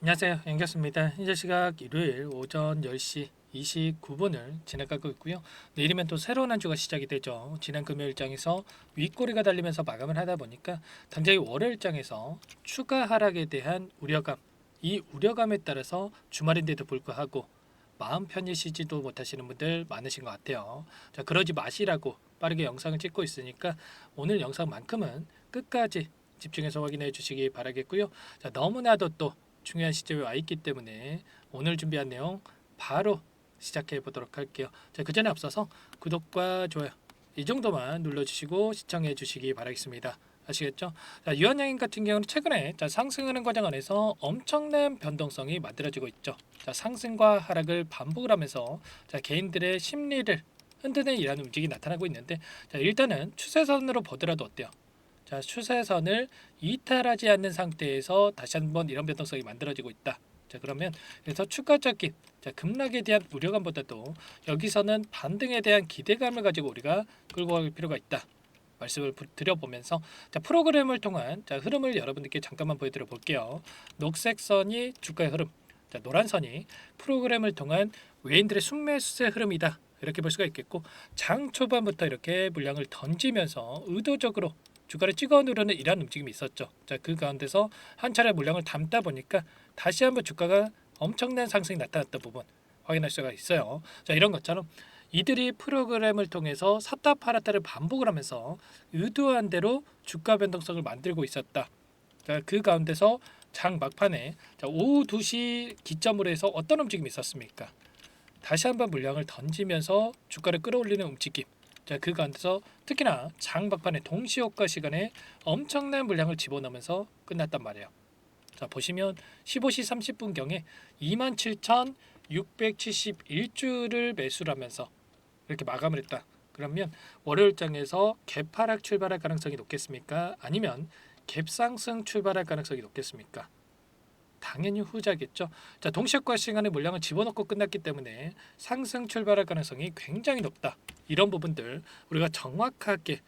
안녕하세요. 연결습니다. 현재 시각 일요일 오전 10시 29분을 지나가고 있고요. 내일이면 또 새로운 한 주가 시작이 되죠. 지난 금요일장에서 윗꼬리가 달리면서 마감을 하다 보니까 당장 월요일장에서 추가 하락에 대한 우려감, 이 우려감에 따라서 주말인데도 불구하고 마음 편히 쉬지도 못하시는 분들 많으신 것 같아요. 자, 그러지 마시라고 빠르게 영상을 찍고 있으니까 오늘 영상만큼은 끝까지 집중해서 확인해 주시기 바라겠고요. 자, 너무나도 또 중요한 시점에 와 있기 때문에 오늘 준비한 내용 바로 시작해 보도록 할게요. 자, 그 전에 앞서서 구독과 좋아요 이 정도만 눌러주시고 시청해 주시기 바라겠습니다. 아시겠죠? 자, 유한양인 같은 경우는 최근에 상승하는 과정 안에서 엄청난 변동성이 만들어지고 있죠. 자, 상승과 하락을 반복을 하면서 개인들의 심리를 흔드는 이러한 움직임이 나타나고 있는데, 일단은 추세선으로 보더라도 어때요? 자, 추세선을 이탈하지 않는 상태에서 다시 한번 이런 변동성이 만들어지고 있다. 자, 그러면 그래서 추가적인 급락에 대한 우려감보다도 여기서는 반등에 대한 기대감을 가지고 우리가 끌고 갈 필요가 있다. 말씀을 드려보면서 프로그램을 통한 흐름을 여러분들께 잠깐만 보여드려 볼게요. 녹색 선이 주가의 흐름, 노란 선이 프로그램을 통한 외인들의 순매수세 흐름이다. 이렇게 볼 수가 있겠고, 장 초반부터 이렇게 물량을 던지면서 의도적으로 주가를 찍어 누르는 이러한 움직임이 있었죠. 자, 그 가운데서 한 차례 물량을 담다 보니까 다시 한번 주가가 엄청난 상승이 나타났던 부분 확인할 수가 있어요. 자, 이런 것처럼 이들이 프로그램을 통해서 샀다 팔았다를 반복을 하면서 의도한 대로 주가 변동성을 만들고 있었다. 자, 그 가운데서 장 막판에 오후 2시 기점으로 해서 어떤 움직임이 있었습니까? 다시 한번 물량을 던지면서 주가를 끌어올리는 움직임. 자, 그 가운데서 특히나 장 막판의 동시효과 시간에 엄청난 물량을 집어넣으면서 끝났단 말이에요. 자, 보시면 15시 30분경에 27,671주를 매수를 하면서 이렇게 마감을 했다. 그러면 월요일장에서 갭하락 출발할 가능성이 높겠습니까? 아니면 갭상승 출발할 가능성이 높겠습니까? 당연히 후자겠죠. 자, 동시효과 시간에 물량을 집어넣고 끝났기 때문에 상승 출발할 가능성이 굉장히 높다. 이런 부분들 우리가 정확하게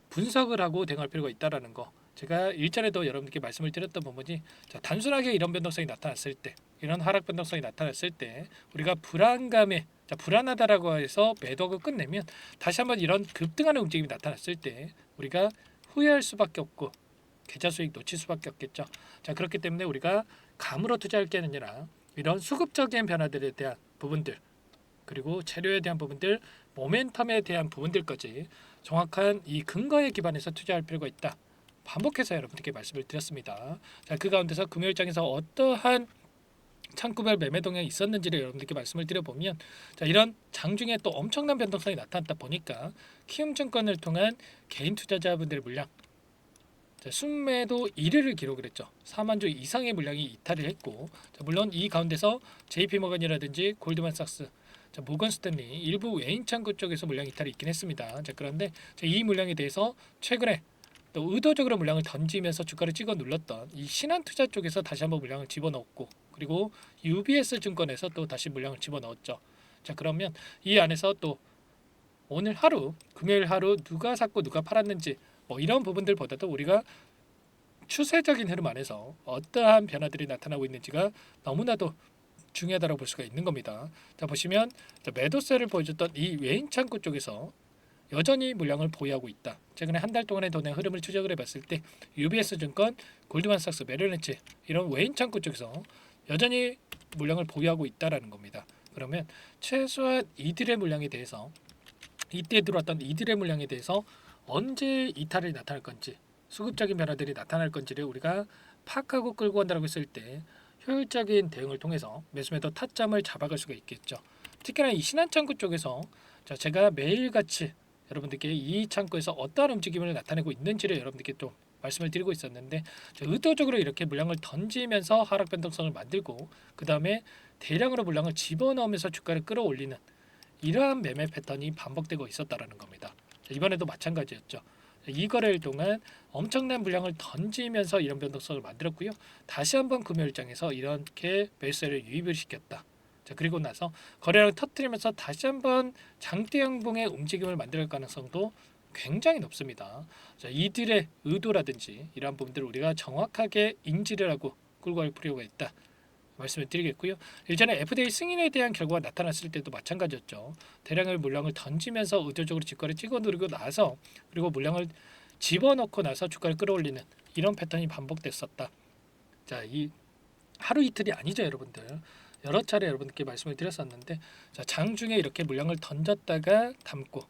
분석을 하고 대응할 필요가 있다라는 거. 제가 일전에도 여러분께 말씀을 드렸던 부분이, 단순하게 이런 변동성이 나타났을 때, 이런 하락 변동성이 나타났을 때 우리가 불안감에 불안하다라고 해서 매도하고 끝내면 다시 한번 이런 급등하는 움직임이 나타났을 때 우리가 후회할 수밖에 없고 계좌 수익 놓칠 수밖에 없겠죠. 자, 그렇기 때문에 우리가 감으로 투자할 게 아니라 이런 수급적인 변화들에 대한 부분들, 그리고 재료에 대한 부분들, 모멘텀에 대한 부분들까지 정확한 이 근거에 기반해서 투자할 필요가 있다. 반복해서 여러분들께 말씀을 드렸습니다. 자, 그 가운데서 금요일장에서 어떠한 창구별 매매 동향이 있었는지를 여러분들께 말씀을 드려보면, 자, 이런 장중에 또 엄청난 변동성이 나타났다 보니까 키움증권을 통한 개인 투자자분들의 물량, 자, 순매도 1위를 기록을 했죠. 4만 주 이상의 물량이 이탈을 했고, 자, 물론 이 가운데서 JP모건이라든지 골드만삭스, 자, 모건스탠리 일부 외인 창구 쪽에서 물량 이탈이 있긴 했습니다. 자, 그런데 이 물량에 대해서 최근에 또 의도적으로 물량을 던지면서 주가를 찍어 눌렀던 이 신한투자 쪽에서 다시 한번 물량을 집어넣었고, 그리고 UBS 증권에서 또 다시 물량을 집어넣었죠. 자, 그러면 이 안에서 또 오늘 하루, 금요일 하루 누가 샀고 누가 팔았는지 뭐 이런 부분들보다도 우리가 추세적인 흐름 안에서 어떠한 변화들이 나타나고 있는지가 너무나도 중요하다고 볼 수가 있는 겁니다. 자, 보시면 매도세를 보여줬던 이 외인 창구 쪽에서 여전히 물량을 보유하고 있다. 최근에 한 달 동안의 돈의 흐름을 추적을 해봤을 때 UBS 증권, 골드만삭스, 메릴린치 이런 외인 창구 쪽에서 여전히 물량을 보유하고 있다라는 겁니다. 그러면 최소한 이들의 물량에 대해서, 이때 들어왔던 이들의 물량에 대해서 언제 이탈이 나타날 건지, 수급적인 변화들이 나타날 건지를 우리가 파악하고 끌고 간다고 했을 때 효율적인 대응을 통해서 매수매도 타점을 잡아갈 수가 있겠죠. 특히나 이 신한창구 쪽에서, 자, 제가 매일같이 여러분들께 이 창구에서 어떠한 움직임을 나타내고 있는지를 여러분들께 좀 말씀을 드리고 있었는데, 의도적으로 이렇게 물량을 던지면서 하락 변동성을 만들고 그 다음에 대량으로 물량을 집어넣으면서 주가를 끌어올리는 이러한 매매 패턴이 반복되고 있었다라는 겁니다. 이번에도 마찬가지였죠. 이 거래일 동안 엄청난 물량을 던지면서 이런 변동성을 만들었고요. 다시 한번 금요일장에서 이렇게 매수세를 유입을 시켰다. 자, 그리고 나서 거래량을 터뜨리면서 다시 한번 장대 양봉의 움직임을 만들 가능성도 굉장히 높습니다. 자, 이들의 의도라든지 이러한 부분들을 우리가 정확하게 인지를 하고 끌고 갈 필요가 있다 말씀을 드리겠고요. 일전에 FDA 승인에 대한 결과가 나타났을 때도 마찬가지였죠. 대량의 물량을 던지면서 의도적으로 주가를 찍어 누르고 나서 그리고 물량을 집어넣고 나서 주가를 끌어올리는 이런 패턴이 반복됐었다. 자, 이 하루 이틀이 아니죠, 여러분들. 여러 차례 여러분께 말씀을 드렸었는데, 자, 장중에 이렇게 물량을 던졌다가 담고,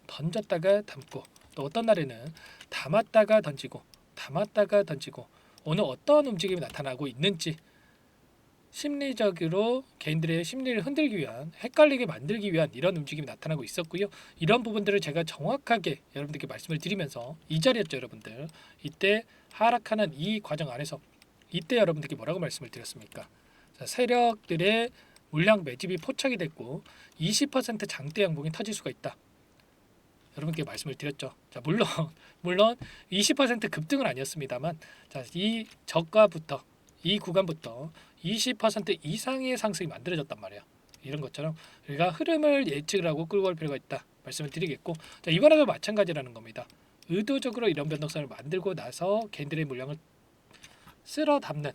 던졌다가 담고, 또 어떤 날에는 담았다가 던지고, 담았다가 던지고, 오늘 어떤 움직임이 나타나고 있는지 심리적으로 개인들의 심리를 흔들기 위한, 헷갈리게 만들기 위한 이런 움직임이 나타나고 있었고요. 이런 부분들을 제가 정확하게 여러분들께 말씀을 드리면서 이 자리였죠, 여러분들. 이때 하락하는 이 과정 안에서 이때 여러분들께 뭐라고 말씀을 드렸습니까? 자, 세력들의 물량 매집이 포착이 됐고 20% 장대 양봉이 터질 수가 있다. 여러분께 말씀을 드렸죠. 자, 물론 20% 급등은 아니었습니다만, 자, 이 저가부터 이 구간부터 20% 이상의 상승이 만들어졌단 말이에요. 이런 것처럼 우리가 흐름을 예측을 하고 끌고 갈 필요가 있다 말씀을 드리겠고, 자, 이번에도 마찬가지라는 겁니다. 의도적으로 이런 변동성을 만들고 나서 개인들의 물량을 쓸어 담는,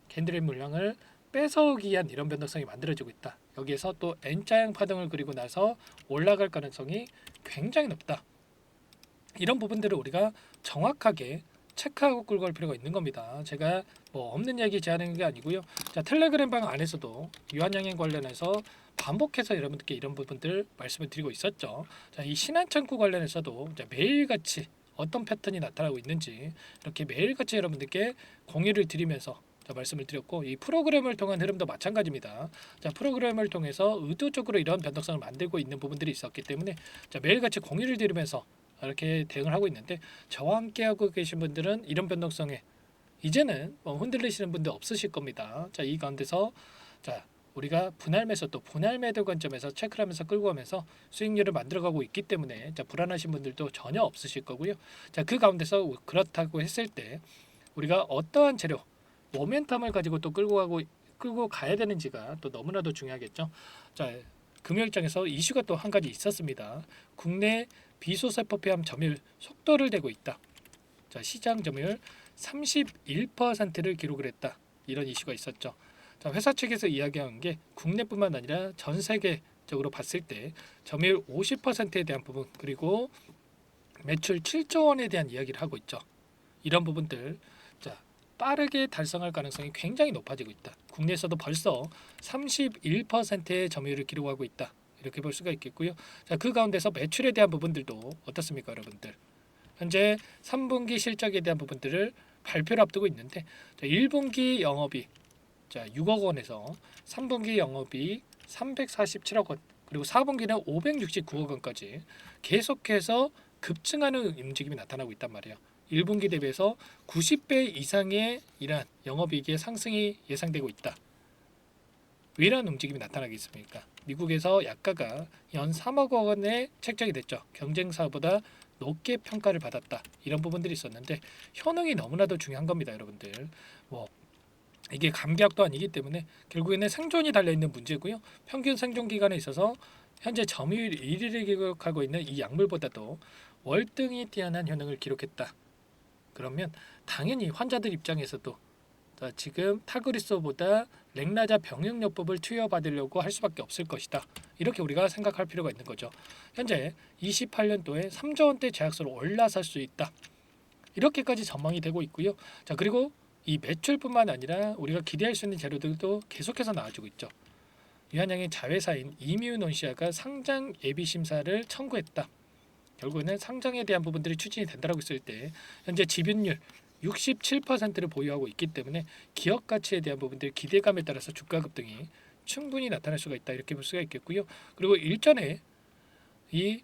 개인들의 물량을 뺏어오기 위한 이런 변동성이 만들어지고 있다. 여기에서 또 N자형 파동을 그리고 나서 올라갈 가능성이 굉장히 높다. 이런 부분들을 우리가 정확하게 체크하고 끌고 갈 필요가 있는 겁니다. 제가 뭐 없는 얘기 제안하는 게 아니고요. 자, 텔레그램 방 안에서도 유한양행 관련해서 반복해서 여러분들께 이런 부분들 말씀을 드리고 있었죠. 자, 이 신한창구 관련해서도 매일같이 어떤 패턴이 나타나고 있는지 이렇게 매일같이 여러분들께 공유를 드리면서 말씀을 드렸고, 이 프로그램을 통한 흐름도 마찬가지입니다. 자, 프로그램을 통해서 의도적으로 이런 변동성을 만들고 있는 부분들이 있었기 때문에 자, 매일같이 공유를 드리면서 이렇게 대응을 하고 있는데, 저와 함께 하고 계신 분들은 이런 변동성에 이제는 뭐 흔들리시는 분들 없으실 겁니다. 자, 이 가운데서 자, 우리가 분할 매수 또 분할 매도 관점에서 체크를 하면서 끌고 가면서 수익률을 만들어가고 있기 때문에 자, 불안하신 분들도 전혀 없으실 거고요. 자, 그 가운데서 그렇다고 했을 때 우리가 어떠한 재료 모멘텀을 가지고 또 끌고 가야 되는지가 또 너무나도 중요하겠죠. 자, 금요일장에서 이슈가 또 한 가지 있었습니다. 국내 비소세포 폐암 점유율 속도를 내고 있다. 자, 시장 점유율 31%를 기록을 했다. 이런 이슈가 있었죠. 자, 회사 측에서 이야기한 게 국내뿐만 아니라 전 세계적으로 봤을 때 점유율 50%에 대한 부분, 그리고 매출 7조 원에 대한 이야기를 하고 있죠. 이런 부분들 자, 빠르게 달성할 가능성이 굉장히 높아지고 있다. 국내에서도 벌써 31%의 점유율을 기록하고 있다. 이렇게 볼 수가 있겠고요. 자, 그 가운데서 매출에 대한 부분들도 어떻습니까, 여러분들? 현재 3분기 실적에 대한 부분들을 발표를 앞두고 있는데, 자, 1분기 영업이익 6억 원에서 3분기 영업이익 347억 원, 그리고 4분기는 569억 원까지 계속해서 급증하는 움직임이 나타나고 있단 말이에요. 1분기 대비해서 90배 이상의 이러한 영업이익의 상승이 예상되고 있다. 왜 이러한 움직임이 나타나겠습니까? 미국에서 약가가 연 3억 원에 책정이 됐죠. 경쟁사보다 높게 평가를 받았다. 이런 부분들이 있었는데 효능이 너무나도 중요한 겁니다, 여러분들. 뭐 이게 감기약도 아니기 때문에 결국에는 생존이 달려있는 문제고요. 평균 생존 기간에 있어서 현재 점유율 1위를 기록하고 있는 이 약물보다도 월등히 뛰어난 효능을 기록했다. 그러면 당연히 환자들 입장에서도 지금 타그리소보다 렉나자 병용요법을 투여받으려고 할 수밖에 없을 것이다. 이렇게 우리가 생각할 필요가 있는 거죠. 현재 28년도에 3조 원대 제약소로 올라설 수 있다. 이렇게까지 전망이 되고 있고요. 자, 그리고 이 매출뿐만 아니라 우리가 기대할 수 있는 재료들도 계속해서 나와주고 있죠. 유한양의 자회사인 이뮤논시아가 상장 예비 심사를 청구했다. 결국에는 상장에 대한 부분들이 추진이 된다고 했을 때 현재 지분율 67%를 보유하고 있기 때문에 기업 가치에 대한 부분들 기대감에 따라서 주가 급등이 충분히 나타날 수가 있다. 이렇게 볼 수가 있겠고요. 그리고 일전에 이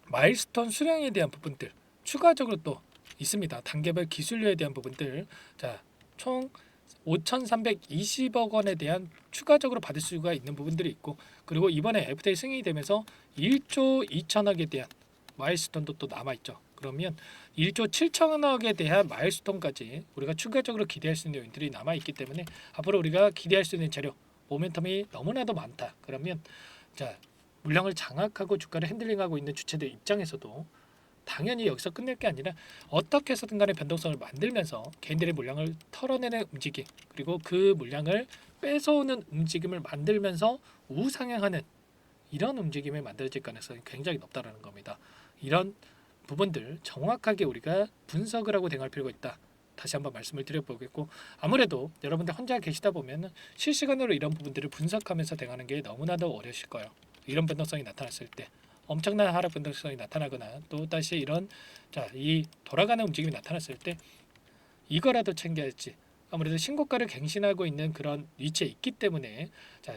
마일스톤 수량에 대한 부분들 추가적으로 또 있습니다. 단계별 기술료에 대한 부분들 자, 총 5,320억 원에 대한 추가적으로 받을 수가 있는 부분들이 있고, 그리고 이번에 FDA 승인이 되면서 1조 2천억에 대한 마일스톤도 또 남아있죠. 그러면 1조 7천억에 대한 마일스톤까지 우리가 추가적으로 기대할 수 있는 요인들이 남아있기 때문에 앞으로 우리가 기대할 수 있는 재료 모멘텀이 너무나도 많다. 그러면 자, 물량을 장악하고 주가를 핸들링하고 있는 주체들 입장에서도 당연히 여기서 끝낼 게 아니라 어떻게 해서든 간에 변동성을 만들면서 개인들의 물량을 털어내는 움직임, 그리고 그 물량을 뺏어오는 움직임을 만들면서 우상향하는 이런 움직임이 만들어질 가능성이 굉장히 높다라는 겁니다. 이런 부분들 정확하게 우리가 분석을 하고 대응할 필요가 있다. 다시 한번 말씀을 드려보겠고, 아무래도 여러분들 혼자 계시다 보면 실시간으로 이런 부분들을 분석하면서 대응하는 게 너무나도 어려우실 거예요. 이런 변동성이 나타났을 때 엄청난 하락 변동성이 나타나거나 또 다시 이런 이 돌아가는 움직임이 나타났을 때 이거라도 챙겨야지. 아무래도 신고가를 갱신하고 있는 그런 위치에 있기 때문에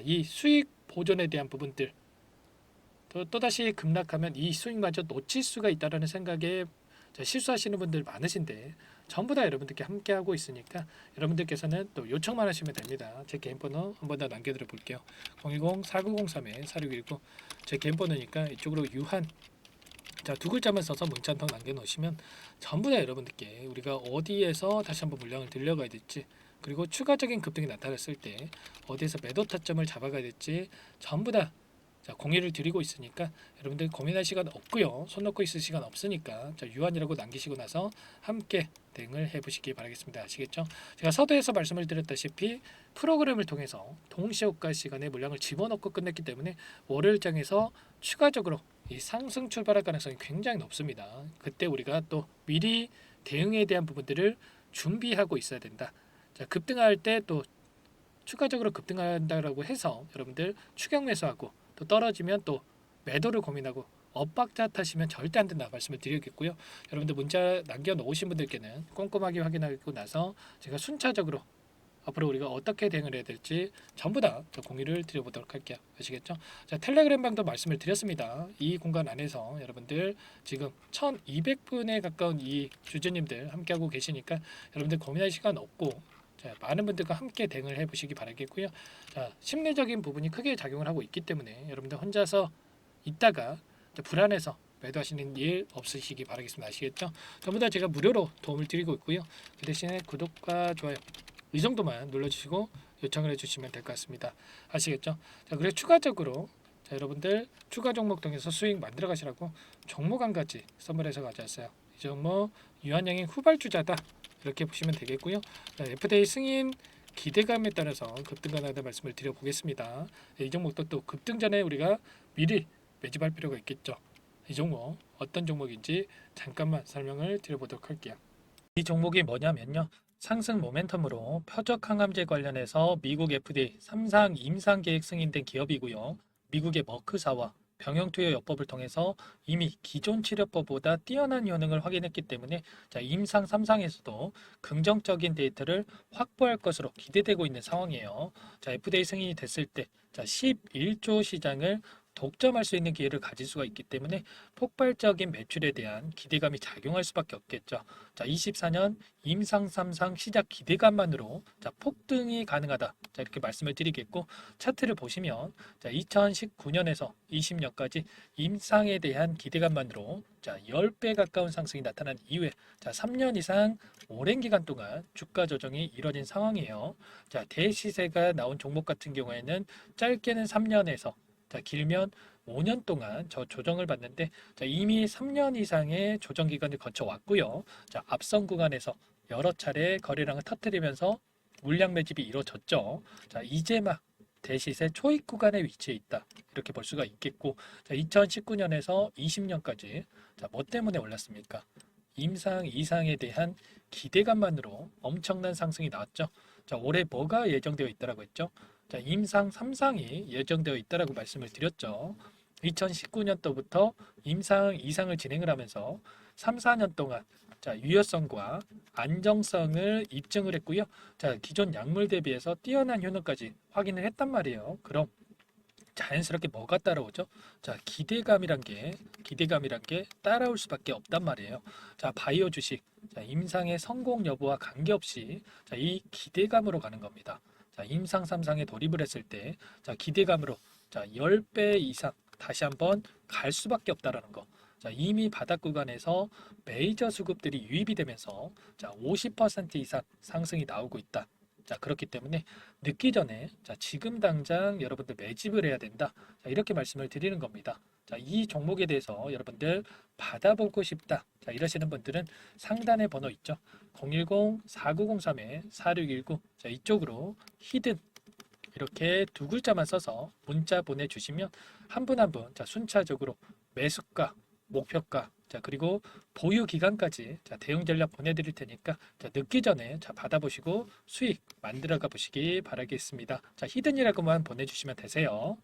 이 수익 보존에 대한 부분들 또다시 급락하면 이 수익마저 놓칠 수가 있다라는 생각에 실수하시는 분들 많으신데 전부 다 여러분들께 함께하고 있으니까 여러분들께서는 또 요청만 하시면 됩니다. 제 개인 번호 한 번 더 남겨드려 볼게요. 010-4903-4619 제 개인 번호니까 이쪽으로 유한 두 글자만 써서 문자 한 통 남겨놓으시면 전부 다 여러분들께 우리가 어디에서 다시 한번 물량을 들려가야 될지, 그리고 추가적인 급등이 나타났을 때 어디에서 매도 타점을 잡아가야 될지 전부 다 공유를 드리고 있으니까 여러분들 고민할 시간 없고요. 손 놓고 있을 시간 없으니까 유한이라고 남기시고 나서 함께 대응을 해보시기 바라겠습니다. 아시겠죠? 제가 서두에서 말씀을 드렸다시피 프로그램을 통해서 동시효과 시간에 물량을 집어넣고 끝냈기 때문에 월요일장에서 추가적으로 이 상승 출발할 가능성이 굉장히 높습니다. 그때 우리가 또 미리 대응에 대한 부분들을 준비하고 있어야 된다. 급등할 때 또 추가적으로 급등한다라고 해서 여러분들 추격 매수하고 또 떨어지면 또 매도를 고민하고 엇박자 타시면 절대 안 된다 말씀을 드리겠고요. 여러분들 문자 남겨놓으신 분들께는 꼼꼼하게 확인하고 나서 제가 순차적으로 앞으로 우리가 어떻게 대응을 해야 될지 전부 다 공유를 드려보도록 할게요. 아시겠죠? 텔레그램 방도 말씀을 드렸습니다. 이 공간 안에서 여러분들 지금 1200분에 가까운 이 주주님들 함께하고 계시니까 여러분들 고민할 시간 없고 많은 분들과 함께 대응을 해보시기 바라겠고요. 심리적인 부분이 크게 작용을 하고 있기 때문에 여러분들 혼자서 있다가 불안해서 매도하시는 일 없으시기 바라겠습니다. 아시겠죠? 전부 다 제가 무료로 도움을 드리고 있고요. 그 대신에 구독과 좋아요 이 정도만 눌러주시고 요청을 해주시면 될 것 같습니다. 아시겠죠? 그래서 추가적으로 여러분들 추가 종목 통해서 수익 만들어 가시라고 종목 한 가지 선물해서 가져왔어요. 이 종목 유한양의 후발주자다 이렇게 보시면 되겠고요. FDA 승인 기대감에 따라서 급등가능하다 말씀을 드려보겠습니다. 이 종목도 또 급등 전에 우리가 미리 매집할 필요가 있겠죠. 이 종목 어떤 종목인지 잠깐만 설명을 드려보도록 할게요. 이 종목이 뭐냐면요. 상승 모멘텀으로 표적 항암제 관련해서 미국 FDA 3상 임상 계획 승인된 기업이고요. 미국의 머크사와 병용투여요법을 통해서 이미 기존 치료법보다 뛰어난 효능을 확인했기 때문에 임상 3상에서도 긍정적인 데이터를 확보할 것으로 기대되고 있는 상황이에요. FDA 승인이 됐을 때 11조 시장을 독점할 수 있는 기회를 가질 수가 있기 때문에 폭발적인 매출에 대한 기대감이 작용할 수밖에 없겠죠. 24년 임상 3상 시작 기대감만으로 폭등이 가능하다. 이렇게 말씀을 드리겠고, 차트를 보시면 2019년에서 20년까지 임상에 대한 기대감만으로 10배 가까운 상승이 나타난 이후에 3년 이상 오랜 기간 동안 주가 조정이 이뤄진 상황이에요. 대시세가 나온 종목 같은 경우에는 짧게는 3년에서 길면 5년 동안 저 조정을 받는데 이미 3년 이상의 조정 기간을 거쳐왔고요. 앞선 구간에서 여러 차례 거래량을 터뜨리면서 물량 매집이 이루어졌죠. 이제 막 대시세 초입 구간에 위치해 있다. 이렇게 볼 수가 있겠고, 2019년에서 20년까지 뭐 때문에 올랐습니까? 임상 이상에 대한 기대감만으로 엄청난 상승이 나왔죠. 올해 뭐가 예정되어 있다라고 했죠? 임상 3상이 예정되어 있다라고 말씀을 드렸죠. 2019년도부터 임상 2상을 진행을 하면서 3, 4년 동안 유효성과 안정성을 입증을 했고요. 기존 약물 대비해서 뛰어난 효능까지 확인을 했단 말이에요. 그럼 자연스럽게 뭐가 따라오죠? 기대감이란 게 따라올 수밖에 없단 말이에요. 바이오 주식 임상의 성공 여부와 관계없이 이 기대감으로 가는 겁니다. 임상 3상에 돌입을 했을 때 기대감으로 10배 이상 다시 한번 갈 수밖에 없다라는 거. 이미 바닥 구간에서 메이저 수급들이 유입이 되면서 50% 이상 상승이 나오고 있다. 그렇기 때문에 늦기 전에 지금 당장 여러분들 매집을 해야 된다. 이렇게 말씀을 드리는 겁니다. 자, 이 종목에 대해서 여러분들 받아보고 싶다. 자, 이러시는 분들은 상단에 번호 있죠. 010-4903-4619. 자, 이쪽으로 히든 이렇게 두 글자만 써서 문자 보내주시면 한 분 한 분 자, 순차적으로 매수가, 목표가, 자, 그리고 보유 기간까지 자, 대응 전략 보내드릴 테니까 자, 늦기 전에 자, 받아보시고 수익 만들어가 보시기 바라겠습니다. 자, 히든이라고만 보내주시면 되세요.